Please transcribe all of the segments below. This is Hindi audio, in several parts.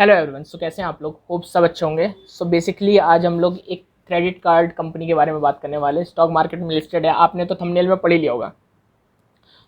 Hello everyone. सो कैसे हैं आप लोग? होप सब अच्छे होंगे। सो बेसिकली आज हम लोग एक क्रेडिट कार्ड कंपनी के बारे में बात करने वाले हैं। स्टॉक मार्केट में लिस्टेड है, आपने तो थंबनेल में पढ़ ही लिया होगा।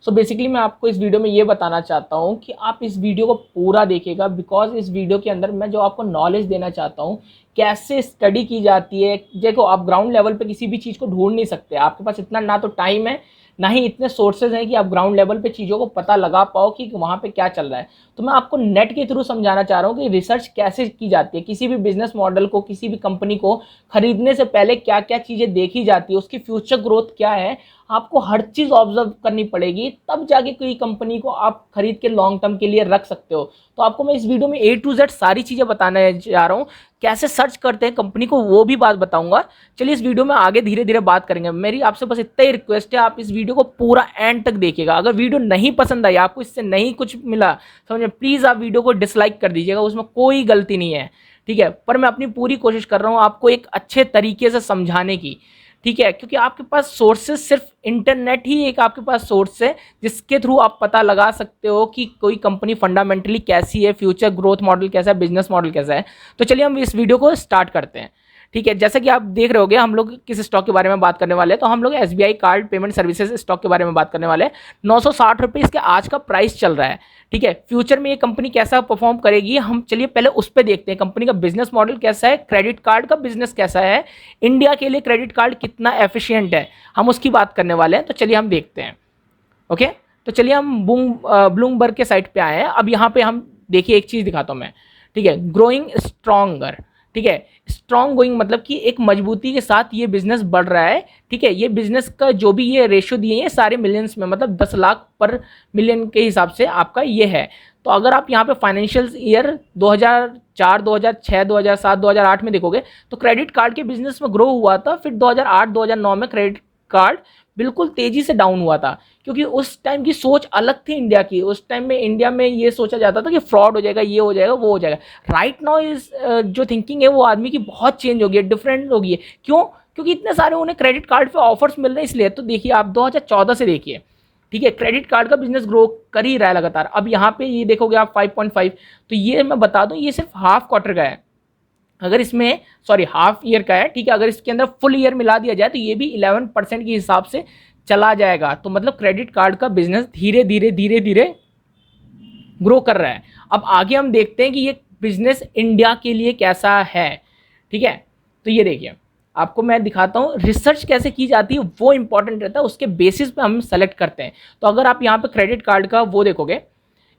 सो बेसिकली मैं आपको इस वीडियो में ये बताना चाहता हूँ कि आप इस वीडियो को पूरा देखिएगा, बिकॉज इस वीडियो के अंदर मैं जो आपको नॉलेज देना चाहता हूँ कैसे स्टडी की जाती है। देखो, आप ग्राउंड लेवल पे किसी भी चीज़ को ढूंढ नहीं सकते, आपके पास इतना ना तो टाइम है ना ही इतने सोर्सेज हैं कि आप ग्राउंड लेवल पे चीज़ों को पता लगा पाओ कि वहाँ पे क्या चल रहा है। तो मैं आपको नेट के थ्रू समझाना चाह रहा हूँ कि रिसर्च कैसे की जाती है, किसी भी बिजनेस मॉडल को, किसी भी कंपनी को खरीदने से पहले क्या क्या चीज़ें देखी जाती है, उसकी फ्यूचर ग्रोथ क्या है, आपको हर चीज़ ऑब्जर्व करनी पड़ेगी, तब जाके कोई कंपनी को आप खरीद के लॉन्ग टर्म के लिए रख सकते हो। तो आपको मैं इस वीडियो में A to Z सारी चीज़ें बताने जा रहा हूँ। कैसे सर्च करते हैं कंपनी को वो भी बात बताऊंगा। चलिए इस वीडियो में आगे धीरे धीरे बात करेंगे। मेरी आपसे बस इतना ही रिक्वेस्ट है, आप इस वीडियो को पूरा एंड तक देखिएगा। अगर वीडियो नहीं पसंद आई, आपको इससे नहीं कुछ मिला समझ में, प्लीज़ आप वीडियो को डिसलाइक कर दीजिएगा, उसमें कोई गलती नहीं है, ठीक है। पर मैं अपनी पूरी कोशिश कर रहा हूँ आपको एक अच्छे तरीके से समझाने की, ठीक है। क्योंकि आपके पास सोर्सेज, सिर्फ इंटरनेट ही एक आपके पास सोर्स है जिसके थ्रू आप पता लगा सकते हो कि कोई कंपनी फंडामेंटली कैसी है, फ्यूचर ग्रोथ मॉडल कैसा है, बिजनेस मॉडल कैसा है। तो चलिए हम इस वीडियो को स्टार्ट करते हैं, ठीक है। जैसा कि आप देख रहे होगे, हम लोग किस स्टॉक के बारे में बात करने वाले हैं, तो हम लोग SBI card payment services stock के बारे में बात करने वाले हैं। 960 रुपये इसके आज का प्राइस चल रहा है, ठीक है। फ्यूचर में ये कंपनी कैसा परफॉर्म करेगी, हम चलिए पहले उस पर देखते हैं। कंपनी का बिजनेस मॉडल कैसा है, क्रेडिट कार्ड का बिजनेस कैसा है, इंडिया के लिए क्रेडिट कार्ड कितना एफिशिएंट है, हम उसकी बात करने वाले हैं। तो चलिए हम देखते हैं, ओके। तो चलिए हम ब्लूमबर्ग के साइट पे आए हैं। अब यहाँ पे हम देखिए, एक चीज़ दिखाता हूँ मैं, ठीक है। ग्रोइंग स्ट्रॉन्गर, ठीक है। स्ट्रॉन्ग गोइंग मतलब कि एक मजबूती के साथ ये बिजनेस बढ़ रहा है, ठीक है। ये बिजनेस का जो भी ये रेशियो दिए हैं सारे मिलियंस में, मतलब 10 लाख पर मिलियन के हिसाब से आपका ये है। तो अगर आप यहाँ पे फाइनेंशियल ईयर 2004, 2006, 2007, 2008 में देखोगे तो क्रेडिट कार्ड के बिजनेस में ग्रो हुआ था। फिर 2008, 2009 में क्रेडिट कार्ड बिल्कुल तेजी से डाउन हुआ था, क्योंकि उस टाइम की सोच अलग थी इंडिया की। उस टाइम में इंडिया में ये सोचा जाता था कि फ्रॉड हो जाएगा, ये हो जाएगा, वो हो जाएगा। राइट नाउ इस जो थिंकिंग है वो आदमी की बहुत चेंज हो गई है, डिफरेंट हो गई है। क्यों? क्योंकि इतने सारे उन्हें क्रेडिट कार्ड पे ऑफर्स मिल रहे हैं, इसलिए। तो देखिए आप 2014 से देखिए, ठीक है, क्रेडिट कार्ड का बिजनेस ग्रो कर ही रहा है लगातार। अब यहाँ पे ये देखोगे आप 5.5, तो ये मैं बता दूं ये सिर्फ हाफ क्वार्टर का है। अगर इसमें हाफ ईयर का है, ठीक है। अगर इसके अंदर फुल ईयर मिला दिया जाए तो ये भी 11% के हिसाब से चला जाएगा। तो मतलब क्रेडिट कार्ड का बिजनेस धीरे धीरे धीरे धीरे ग्रो कर रहा है। अब आगे हम देखते हैं कि ये बिजनेस इंडिया के लिए कैसा है, ठीक है। तो ये देखिए, आपको मैं दिखाता हूँ रिसर्च कैसे की जाती है, वो इंपॉर्टेंट रहता है, उसके बेसिस पे हम सेलेक्ट करते हैं। तो अगर आप यहाँ पे क्रेडिट कार्ड का वो देखोगे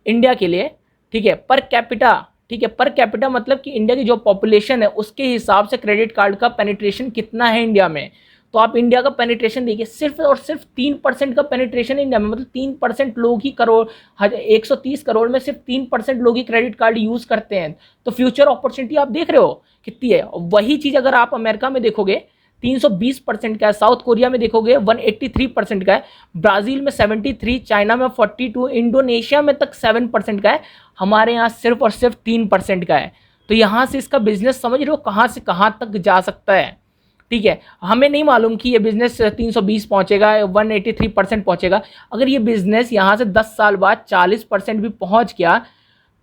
इंडिया के लिए, ठीक है, पर कैपिटा, ठीक है। पर कैपिटा मतलब कि इंडिया की जो पॉपुलेशन है उसके हिसाब से क्रेडिट कार्ड का पेनिट्रेशन कितना है इंडिया में। तो आप इंडिया का पेनिट्रेशन देखिए, सिर्फ और सिर्फ 3% का पेनिट्रेशन इंडिया में, मतलब 3% लोग ही, करोड़ 130 करोड़ में सिर्फ 3% लोग ही क्रेडिट कार्ड यूज करते हैं। तो फ्यूचर अपॉर्चुनिटी आप देख रहे हो कितनी है। वही चीज अगर आप अमेरिका में देखोगे 320% का है, साउथ कोरिया में देखोगे 183% का है, ब्राजील में 73, चाइना में 42, इंडोनेशिया में तक 7% का है, हमारे यहाँ सिर्फ और सिर्फ 3% का है। तो यहाँ से इसका बिजनेस समझ रहे हो कहाँ से कहाँ तक जा सकता है, ठीक है। हमें नहीं मालूम कि ये बिजनेस 320 पहुंचेगा, 183% पहुंचेगा। अगर ये बिजनेस यहाँ से 10 साल बाद 40% भी पहुंच गया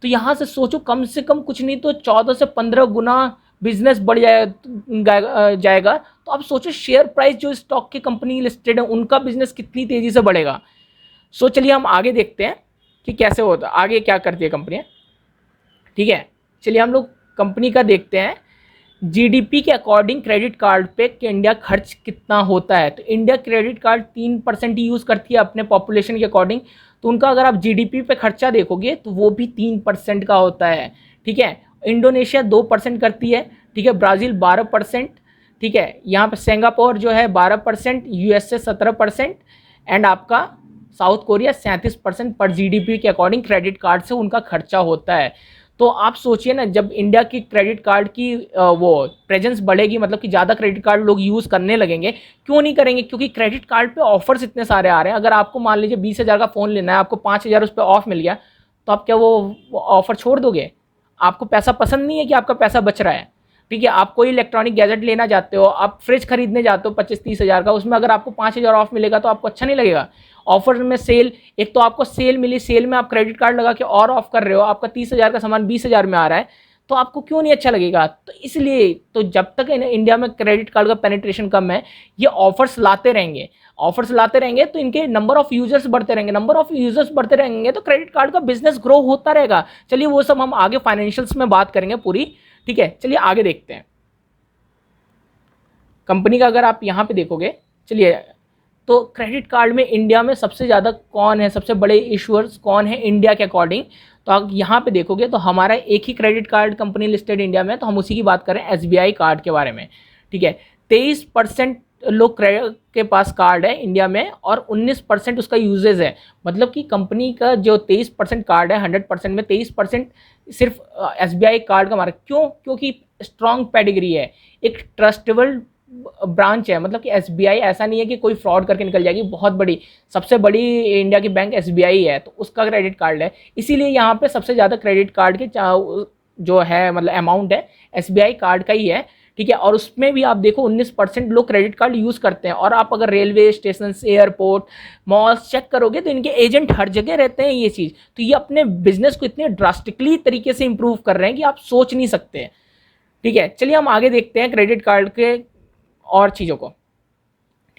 तो यहाँ से सोचो, कम से कम कुछ नहीं तो 14 से 15 गुना बिजनेस बढ़ जाएगा। तो आप सोचो शेयर प्राइस जो स्टॉक की कंपनी लिस्टेड है उनका बिजनेस कितनी तेजी से बढ़ेगा। सो चलिए हम आगे देखते हैं कि कैसे होता है, आगे क्या करती है कंपनियां, ठीक है। चलिए हम लोग कंपनी का देखते हैं। जीडीपी के अकॉर्डिंग क्रेडिट कार्ड पे कि इंडिया खर्च कितना होता है। तो इंडिया क्रेडिट कार्ड 3% ही यूज़ करती है अपने पॉपुलेशन के अकॉर्डिंग। तो उनका अगर आप जीडीपी पे खर्चा देखोगे तो वो भी 3% का होता है, ठीक है। इंडोनेशिया 2% करती है, ठीक है। ब्राज़ील 12%, ठीक है। यहाँ पे सिंगापुर जो है 12%, यूएसए 17%, एंड आपका साउथ कोरिया 37% पर जीडीपी के अकॉर्डिंग क्रेडिट कार्ड से उनका खर्चा होता है। तो आप सोचिए ना, जब इंडिया की क्रेडिट कार्ड की वो प्रेजेंस बढ़ेगी, मतलब कि ज़्यादा क्रेडिट कार्ड लोग यूज़ करने लगेंगे। क्यों नहीं करेंगे? क्योंकि क्रेडिट कार्ड पे ऑफर्स इतने सारे आ रहे हैं। अगर आपको मान लीजिए 20,000 का फ़ोन लेना है, आपको 5,000 उस पर ऑफ मिल गया, तो आप क्या वो ऑफर छोड़ दोगे? आपको पैसा पसंद नहीं है कि आपका पैसा बच रहा है, ठीक है। आप कोई इलेक्ट्रॉनिक गैजेट लेना चाहते हो, आप फ्रिज खरीदने जाते हो 25-30 हज़ार का, उसमें अगर आपको 5,000 ऑफ मिलेगा तो आपको अच्छा नहीं लगेगा? ऑफर में सेल, एक तो आपको सेल मिली, सेल में आप क्रेडिट कार्ड लगा के और ऑफ कर रहे हो, आपका 30,000 का सामान 20,000 में आ रहा है, तो आपको क्यों नहीं अच्छा लगेगा? तो इसलिए तो जब तक इंडिया में क्रेडिट कार्ड का पेनिट्रेशन कम है, ये ऑफर्स लाते रहेंगे, ऑफर्स लाते रहेंगे, तो इनके नंबर ऑफ यूजर्स बढ़ते रहेंगे, नंबर ऑफ यूजर्स बढ़ते रहेंगे तो क्रेडिट कार्ड का बिजनेस ग्रो होता रहेगा। चलिए वो सब हम आगे फाइनेंशियल्स में बात करेंगे पूरी, ठीक है। चलिए आगे देखते हैं कंपनी का। अगर आप यहाँ पे देखोगे, चलिए, तो क्रेडिट कार्ड में इंडिया में सबसे ज़्यादा कौन है, सबसे बड़े इशूअर्स कौन है इंडिया के अकॉर्डिंग? तो आप यहाँ पे देखोगे तो हमारा एक ही credit card company listed India में, तो हम उसी की बात करें, SBI कार्ड के बारे में, ठीक है। 23% लोग के पास कार्ड है इंडिया में और 19% उसका यूजेज है। मतलब कि कंपनी का जो 23% कार्ड है, 100% में 23% सिर्फ SBI कार्ड का मार्केट। क्यों? क्योंकि स्ट्रॉन्ग पेडिग्री है, एक ट्रस्टेबल ब्रांच है। मतलब कि SBI ऐसा नहीं है कि कोई फ्रॉड करके निकल जाएगी, बहुत बड़ी, सबसे बड़ी इंडिया की बैंक SBI है, तो उसका क्रेडिट कार्ड है। इसीलिए यहाँ पे सबसे ज़्यादा क्रेडिट कार्ड के जो है मतलब अमाउंट है SBI कार्ड का ही है, ठीक है। और उसमें भी आप देखो 19% लोग क्रेडिट कार्ड यूज़ करते हैं। और आप अगर railway station, airport, malls check करोगे तो इनके एजेंट हर जगह रहते हैं ये चीज़। तो ये अपने बिजनेस को इतने ड्रास्टिकली तरीके से इंप्रूव कर रहे हैं कि आप सोच नहीं सकते, ठीक है। चलिए हम आगे देखते हैं क्रेडिट कार्ड के और चीज़ों को,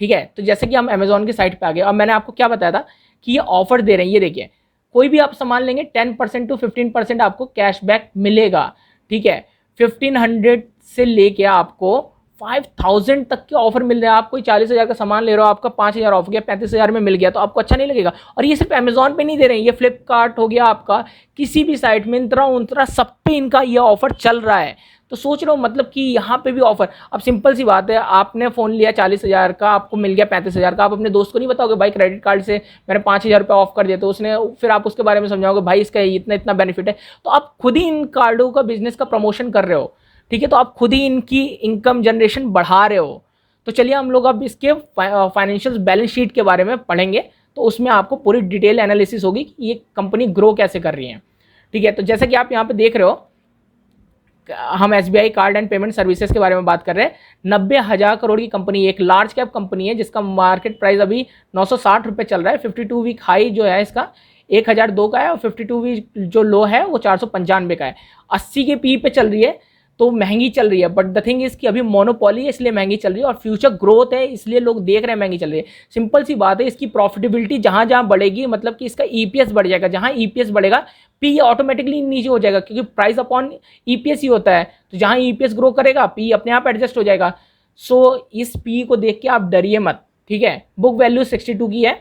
ठीक है। तो जैसे कि हम अमेजोन की साइट पे आ गए और मैंने आपको क्या बताया था कि ये ऑफर दे रहे हैं। ये देखिए, कोई भी आप सामान लेंगे 10% to 15% आपको कैशबैक मिलेगा, ठीक है। 1500 से लेके आपको 5000 तक के ऑफर मिल रहे हैं। आप कोई 40,000 का सामान ले रहे हो, आपका 5000 ऑफ गया, 35,000 में मिल गया, तो आपको अच्छा नहीं लगेगा? और ये सिर्फ अमेजोन पे नहीं दे रहे हैं, ये फ्लिपकार्ट हो गया आपका, किसी भी साइट, मिंत्रा उंत्रा, सब पे इनका ये ऑफर चल रहा है। तो सोच रहे हो मतलब कि यहाँ पे भी ऑफर। अब सिंपल सी बात है, आपने फ़ोन लिया 40,000 का, आपको मिल गया 35,000 का, आप अपने दोस्त को नहीं बताओगे भाई क्रेडिट कार्ड से मैंने 5,000 रुपये ऑफ कर दिया, तो उसने फिर आप उसके बारे में समझाओगे भाई इसका इतना इतना बेनिफिट है। तो आप खुद ही इन कार्डों का बिजनेस का प्रमोशन कर रहे हो, ठीक है। तो आप खुद ही इनकी इनकम जनरेशन बढ़ा रहे हो। तो चलिए हम लोग अब इसके फाइनेंशियल बैलेंस शीट के बारे में पढ़ेंगे, तो उसमें आपको पूरी डिटेल एनालिसिस होगी कि ये कंपनी ग्रो कैसे कर रही है, ठीक है। तो जैसे कि आप यहाँ पे देख रहे हो, हम SBI card and payment services के बारे में बात कर रहे हैं। 90,000 करोड़ की कंपनी, एक लार्ज कैप कंपनी है जिसका मार्केट प्राइस अभी 960 रुपये चल रहा है। 52 वीक हाई जो है इसका 1002 का है और 52 वीक जो लो है वो 495 का है। 80 के पी पे चल रही है, तो महंगी चल रही है। बट द थिंग इज कि अभी मोनोपोली है इसलिए महंगी चल रही है, और फ्यूचर ग्रोथ है इसलिए लोग देख रहे हैं महंगी चल रही है। सिंपल सी बात है, इसकी प्रॉफिटेबिलिटी जहाँ जहाँ बढ़ेगी, मतलब कि इसका EPS बढ़ जाएगा। जहाँ EPS बढ़ेगा पी ऑटोमेटिकली नीचे हो जाएगा, क्योंकि प्राइस अपॉन EPS ही होता है। तो जहाँ EPS ग्रो करेगा पी अपने आप एडजस्ट हो जाएगा। सो इस पी को देख के आप डरिए मत, ठीक है। बुक वैल्यू 62 की है,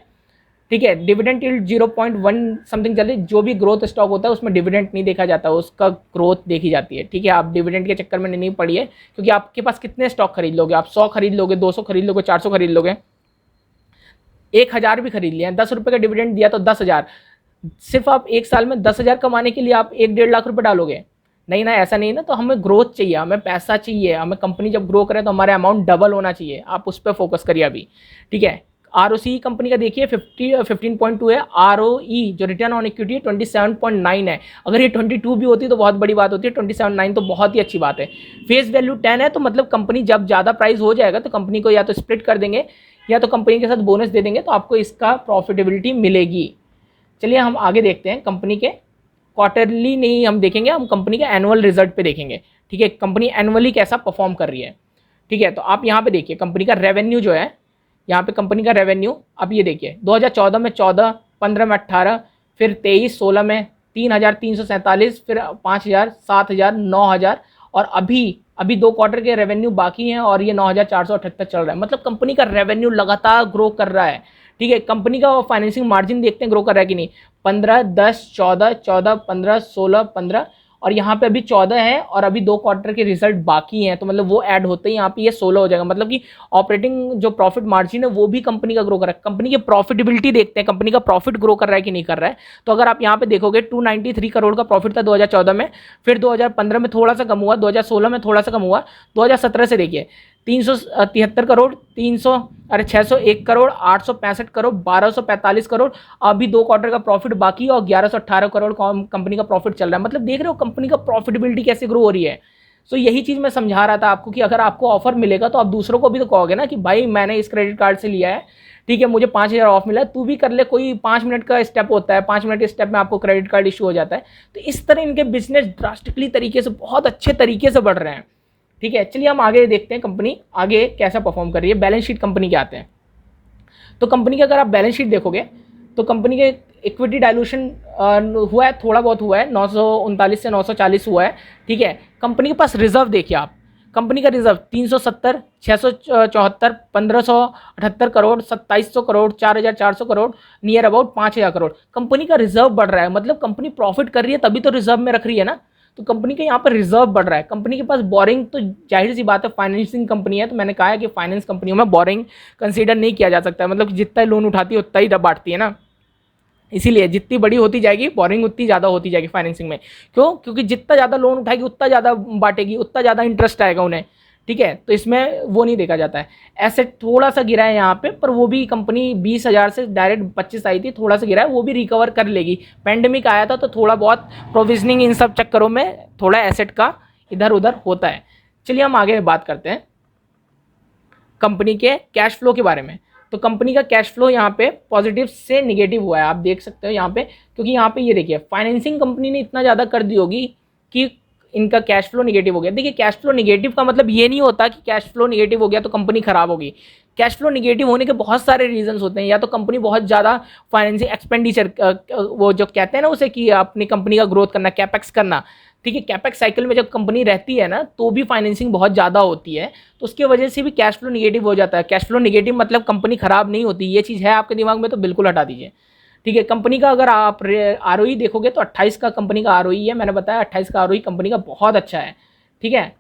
ठीक है। डिविडेंड यील्ड 0.1 समथिंग चल रही। जो भी ग्रोथ स्टॉक होता है उसमें डिविडेंड नहीं देखा जाता, उसका ग्रोथ देखी जाती है, ठीक है। आप डिविडेंड के चक्कर में नहीं पड़िए, क्योंकि आपके पास कितने स्टॉक खरीद लोगे? आप 100 खरीद लोगे, 200 खरीद लोगे, 400 खरीद लोगे, 1000 भी खरीद लिया, 10 रुपये का डिविडेंड दिया तो 10,000। सिर्फ आप एक साल में 10,000 कमाने के लिए आप 1-1.5 लाख रुपये डालोगे? नहीं ना, ऐसा नहीं ना। तो हमें ग्रोथ चाहिए, हमें पैसा चाहिए, हमें कंपनी जब ग्रो करें तो हमारा अमाउंट डबल होना चाहिए। आप उस पर फोकस करिए अभी, ठीक है। ROC कंपनी का देखिए 15.2 है। ROE जो रिटर्न ऑन इक्विटी है 27.9 है। अगर ये 22 भी होती तो बहुत बड़ी बात होती है, 27.9 तो बहुत ही अच्छी बात है। फेस वैल्यू 10 है, तो मतलब कंपनी जब ज़्यादा प्राइस हो जाएगा तो कंपनी को या तो स्प्लिट कर देंगे या तो कंपनी के साथ बोनस दे देंगे, तो आपको इसका प्रॉफिटेबिलिटी मिलेगी। चलिए हम आगे देखते हैं कंपनी के क्वार्टरली नहीं हम देखेंगे, हम कंपनी के एनुअल रिजल्ट पे देखेंगे, ठीक है। कंपनी एनुअली कैसा परफॉर्म कर रही है, ठीक है। तो आप यहाँ पे देखिए कंपनी का रेवेन्यू जो है, यहाँ पे कंपनी का रेवेन्यू अब ये देखिए 2014 में 14, 15 में 18, फिर 23, 16 में 3,347, फिर 5,000, 7,000, 9,000, और अभी 2 क्वार्टर के रेवेन्यू बाकी हैं और ये 9,478 चल रहा है। मतलब कंपनी का रेवेन्यू लगातार ग्रो कर रहा है, ठीक है। कंपनी का फाइनेंसिंग मार्जिन देखते हैं ग्रो कर रहा है कि नहीं। 15, 10, 14, 14, 15, 16, 15, और यहाँ पे अभी 14 है और अभी 2 क्वार्टर के रिजल्ट बाकी हैं, तो मतलब वो ऐड होते ही यहाँ पे ये 16 हो जाएगा। मतलब कि ऑपरेटिंग जो प्रॉफिट मार्जिन है वो भी कंपनी का ग्रो कर रहा है। कंपनी की प्रॉफिटेबिलिटी देखते हैं, कंपनी का प्रॉफिट ग्रो कर रहा है कि नहीं कर रहा है। तो अगर आप यहाँ पे देखोगे 293 करोड़ का प्रॉफिट था 2014 में, फिर 2015 में थोड़ा सा कम हुआ, 2016 में थोड़ा सा कम हुआ, 2017 से देखिए 373 करोड़, 601 करोड़, 865 करोड़, 1245 करोड़, अभी 2 क्वार्टर का प्रॉफिट बाकी और 1118 करोड़ कंपनी का प्रॉफिट चल रहा है। मतलब देख रहे हो कंपनी का प्रॉफिटेबिलिटी कैसे ग्रो हो रही है। सो यही चीज़ मैं समझा रहा था आपको कि अगर आपको ऑफर मिलेगा तो आप दूसरों को भी तो कहोगे ना कि भाई मैंने इस क्रेडिट कार्ड से लिया है, ठीक है, मुझे 5,000 ऑफ मिला है, तू भी कर ले। कोई 5 मिनट का स्टेप होता है, 5 मिनट के स्टेप में आपको क्रेडिट कार्ड इशू हो जाता है। तो इस तरह इनके बिजनेस ड्रास्टिकली तरीके से, बहुत अच्छे तरीके से बढ़ रहे हैं, ठीक है। चलिए हम आगे देखते हैं कंपनी आगे कैसा परफॉर्म कर रही है। बैलेंस शीट कंपनी के आते हैं। तो कंपनी का अगर आप बैलेंस शीट देखोगे तो कंपनी के इक्विटी डायलूशन हुआ है, थोड़ा बहुत हुआ है, 939 से 940 हुआ है, ठीक है। कंपनी के पास रिजर्व देखिए आप, कंपनी का reserve 370, 674, 1578 crore, 2700 crore, 4400 crore, near about 5000 crore. Company का रिजर्व बढ़ रहा है, मतलब कंपनी प्रॉफिट कर रही है तभी तो रिजर्व में रख रही है ना। तो कंपनी का यहाँ पर रिजर्व बढ़ रहा है। कंपनी के पास बोरिंग, तो जाहिर सी बात है फाइनेंसिंग कंपनी है, तो मैंने कहा है कि फाइनेंस कंपनियों में बोरिंग कंसीडर नहीं किया जा सकता है, मतलब जितना लोन उठाती है उतना ही बांटती है ना, इसीलिए जितनी बड़ी होती जाएगी बोरिंग उतनी ज़्यादा होती जाएगी फाइनेंसिंग में। क्यों? क्योंकि जितना ज़्यादा लोन उठाएगी उतना ज़्यादा बांटेगी, उतना ज़्यादा इंटरेस्ट आएगा उन्हें, ठीक है। तो इसमें वो नहीं देखा जाता है। एसेट थोड़ा सा गिरा है यहाँ पे, पर वो भी कंपनी 20,000 से डायरेक्ट 25 आई थी, थोड़ा सा गिरा है, वो भी रिकवर कर लेगी। पेंडेमिक आया था तो थोड़ा बहुत प्रोविजनिंग इन सब चक्करों में थोड़ा एसेट का इधर उधर होता है। चलिए हम आगे बात करते हैं कंपनी के कैश फ्लो के बारे में। तो कंपनी का कैश फ्लो यहाँ पे पॉजिटिव से निगेटिव हुआ है, आप देख सकते हो यहाँ पे, क्योंकि यहाँ पे ये देखिए फाइनेंसिंग कंपनी ने इतना ज़्यादा कर दी होगी कि इनका कैश फ्लो निगेटिव हो गया। देखिए कैश फ्लो निगेटिव का मतलब ये नहीं होता कि कैश फ्लो निगेटिव हो गया तो कंपनी खराब होगी। कैश फ्लो निगेटिव होने के बहुत सारे रीजंस होते हैं। या तो कंपनी बहुत ज़्यादा फाइनेंसिंग एक्सपेंडिचर, वो जो कहते हैं ना उसे कि अपनी कंपनी का ग्रोथ करना, कैपेक्स करना, ठीक है। कैपेक्स साइकिल में जब कंपनी रहती है ना तो भी फाइनेंसिंग बहुत ज़्यादा होती है, तो उसकी वजह से भी कैश फ्लो निगेटिव हो जाता है। कैश फ्लो निगेटिव मतलब कंपनी खराब नहीं होती, ये चीज़ है आपके दिमाग में तो बिल्कुल हटा दीजिए, ठीक है। कंपनी का अगर आप ROE देखोगे तो 28 का कंपनी का ROE है, मैंने बताया 28 का ROE कंपनी का बहुत अच्छा है, ठीक है।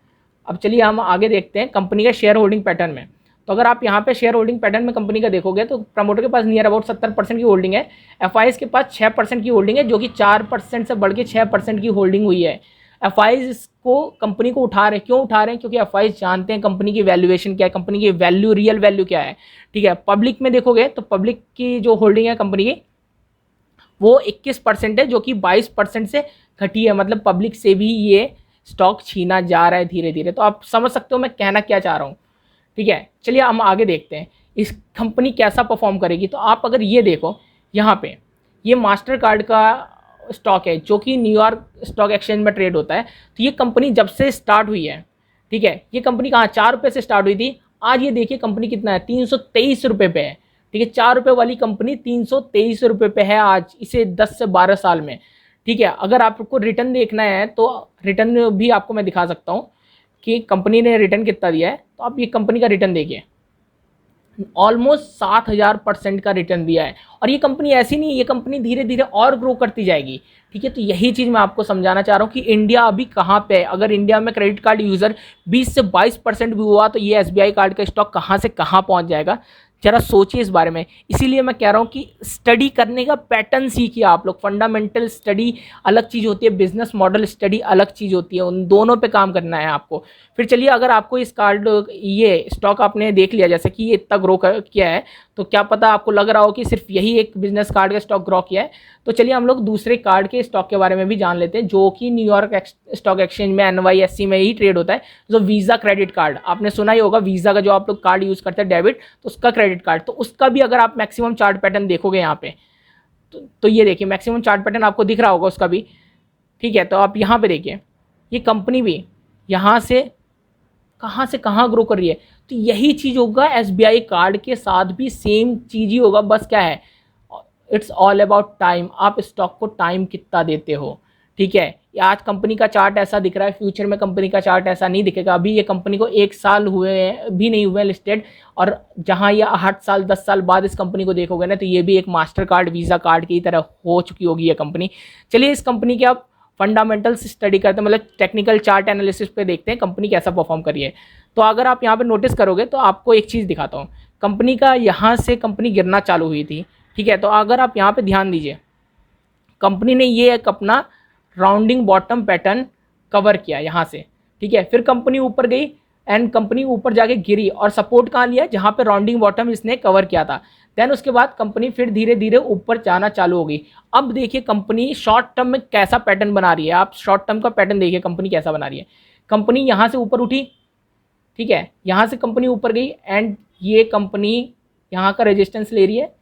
अब चलिए हम आगे देखते हैं कंपनी के शेयर होल्डिंग पैटर्न में। तो अगर आप यहाँ पे शेयर होल्डिंग पैटर्न में कंपनी का देखोगे तो प्रमोटर के पास नियर अबाउट 70% की होल्डिंग है, FIs के पास 6% की होल्डिंग है, जो कि 4% से बढ़ के 6% की होल्डिंग हुई है। FIs को कंपनी को उठा रहे हैं, क्यों उठा रहे हैं? क्योंकि FIs जानते हैं कंपनी की वैल्यूएशन क्या है, कंपनी की वैल्यू, रियल वैल्यू क्या है, ठीक है। पब्लिक में देखोगे तो पब्लिक की जो होल्डिंग है कंपनी की वो 21% है, जो कि 22% से घटी है, मतलब पब्लिक से भी ये स्टॉक छीना जा रहा है धीरे धीरे। तो आप समझ सकते हो मैं कहना क्या चाह रहा हूँ, ठीक है। चलिए हम आगे देखते हैं इस कंपनी कैसा परफॉर्म करेगी। तो आप अगर ये देखो यहाँ पे, ये मास्टर कार्ड का स्टॉक है जो कि न्यूयॉर्क स्टॉक एक्सचेंज में ट्रेड होता है। तो ये कंपनी जब से स्टार्ट हुई है, ठीक है, ये कंपनी कहाँ 4 रुपये से स्टार्ट हुई थी, आज ये देखिए कंपनी कितना है, 323 रुपये पे है, ठीक है। 4 रुपये वाली कंपनी 323 रुपये पे है आज, इसे 10 से 12 साल में, ठीक है। अगर आपको रिटर्न देखना है तो रिटर्न भी आपको मैं दिखा सकता हूँ कि कंपनी ने रिटर्न कितना दिया है। तो आप ये कंपनी का रिटर्न देखिए, ऑलमोस्ट 7000% का रिटर्न दिया है। और ये कंपनी ऐसी नहीं, ये कंपनी धीरे धीरे और ग्रो करती जाएगी, ठीक है। तो यही चीज़ मैं आपको समझाना चाह रहा हूँ कि इंडिया अभी कहाँ पे है। अगर इंडिया में क्रेडिट कार्ड यूज़र 20 से 22% भी हुआ तो ये SBI कार्ड का स्टॉक कहाँ से कहाँ पहुँच जाएगा, जरा सोचिए इस बारे में। इसीलिए मैं कह रहा हूँ कि स्टडी करने का पैटर्न सीखिए आप लोग। फंडामेंटल स्टडी अलग चीज़ होती है, बिजनेस मॉडल स्टडी अलग चीज़ होती है, उन दोनों पे काम करना है आपको। फिर चलिए अगर आपको इस कार्ड, ये स्टॉक आपने देख लिया जैसे कि ये इतना ग्रो किया है, तो क्या पता आपको लग रहा हो कि सिर्फ यही एक बिजनेस कार्ड का स्टॉक ग्रो किया है। तो चलिए हम लोग दूसरे कार्ड के स्टॉक के बारे में भी जान लेते हैं, जो कि न्यूयॉर्क स्टॉक एक्सचेंज में NYSE में ही ट्रेड होता है, जो वीज़ा क्रेडिट कार्ड, आपने सुना ही होगा, वीज़ा का जो आप लोग कार्ड यूज़ करते हैं डेबिट, तो उसका क्रेडिट कार्ड। तो उसका भी अगर आप मैक्सिमम चार्ट पैटर्न देखोगे यहाँ पे, तो ये देखिए मैक्सिमम चार्ट पैटर्न आपको दिख रहा होगा उसका भी, ठीक है। तो आप यहाँ पे देखिए ये कंपनी भी यहाँ से कहाँ ग्रो कर रही है। तो यही चीज़ होगा SBI कार्ड के साथ भी, सेम चीज़ ही होगा, बस क्या है, इट्स ऑल अबाउट टाइम। आप स्टॉक को टाइम कितना देते हो, ठीक है। आज कंपनी का चार्ट ऐसा दिख रहा है, फ्यूचर में कंपनी का चार्ट ऐसा नहीं दिखेगा। अभी ये कंपनी को 1 साल हुए भी नहीं हुए लिस्टेड, और जहाँ ये 8 साल 10 साल बाद इस कंपनी को देखोगे ना तो ये भी एक मास्टर कार्ड, वीज़ा कार्ड की तरह हो चुकी होगी ये कंपनी। चलिए इस कंपनी के आप फंडामेंटल्स स्टडी करते हैं, मतलब टेक्निकल चार्ट एनालिसिस पे देखते हैं कंपनी कैसा परफॉर्म करी है। तो अगर आप यहाँ पे नोटिस करोगे तो आपको एक चीज़ दिखाता हूँ, कंपनी का यहाँ से कंपनी गिरना चालू हुई थी, ठीक है। तो अगर आप यहाँ पे ध्यान दीजिए, कंपनी ने ये एक अपना राउंडिंग बॉटम पैटर्न कवर किया यहाँ से, ठीक है। फिर कंपनी ऊपर गई एंड कंपनी ऊपर जाके गिरी, और सपोर्ट कहाँ लिया, जहाँ पे राउंडिंग बॉटम इसने कवर किया था। देन उसके बाद कंपनी फिर धीरे धीरे ऊपर जाना चालू हो गई। अब देखिए कंपनी शॉर्ट टर्म में कैसा पैटर्न बना रही है, आप शॉर्ट टर्म का पैटर्न देखिए कंपनी कैसा बना रही है। कंपनी यहाँ से ऊपर उठी, ठीक है, यहाँ से कंपनी ऊपर गई एंड ये कंपनी यहाँ का रेजिस्टेंस ले रही है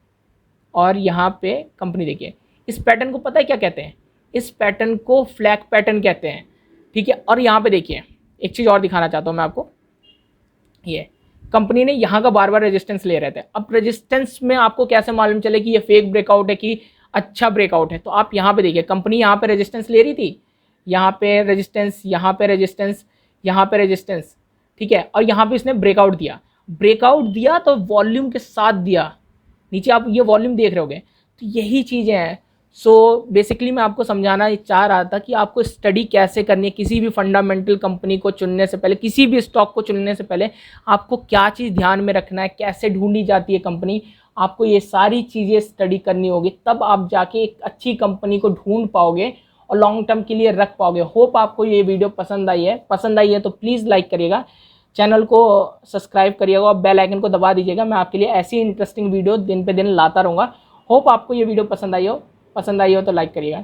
और यहाँ पे कंपनी देखिए, इस पैटर्न को पता है क्या कहते हैं, इस पैटर्न को फ्लैग पैटर्न कहते हैं, ठीक है। और यहाँ पे देखिए एक चीज़ और दिखाना चाहता हूँ मैं आपको, ये कंपनी ने यहाँ का बार बार रेजिस्टेंस ले रहे थे। अब रेजिस्टेंस में आपको कैसे मालूम चले कि ये फेक ब्रेकआउट है कि अच्छा ब्रेकआउट है, तो आप यहाँ पे देखिए कंपनी यहाँ पे रेजिस्टेंस ले रही थी, यहाँ पे रेजिस्टेंस, यहाँ पे रेजिस्टेंस, यहाँ पे रेजिस्टेंस, ठीक है, और यहाँ पे इसने ब्रेकआउट दिया, ब्रेकआउट दिया तो वॉल्यूम के साथ दिया, नीचे आप ये वॉल्यूम देख रहे होगे, तो यही चीज़ें हैं। सो बेसिकली मैं आपको समझाना चाह रहा था कि आपको स्टडी कैसे करनी है, किसी भी फंडामेंटल कंपनी को चुनने से पहले, किसी भी स्टॉक को चुनने से पहले आपको क्या चीज़ ध्यान में रखना है, कैसे ढूंढी जाती है कंपनी, आपको ये सारी चीज़ें स्टडी करनी होगी, तब आप जाके एक अच्छी कंपनी को ढूंढ पाओगे और लॉन्ग टर्म के लिए रख पाओगे। होप आपको ये वीडियो पसंद आई है तो प्लीज़ लाइक करिएगा, चैनल को सब्सक्राइब करिएगा और बेल आइकन को दबा दीजिएगा। मैं आपके लिए ऐसी इंटरेस्टिंग वीडियो दिन पे दिन लाता रहूँगा। होप आपको ये वीडियो पसंद आई हो तो लाइक करिएगा।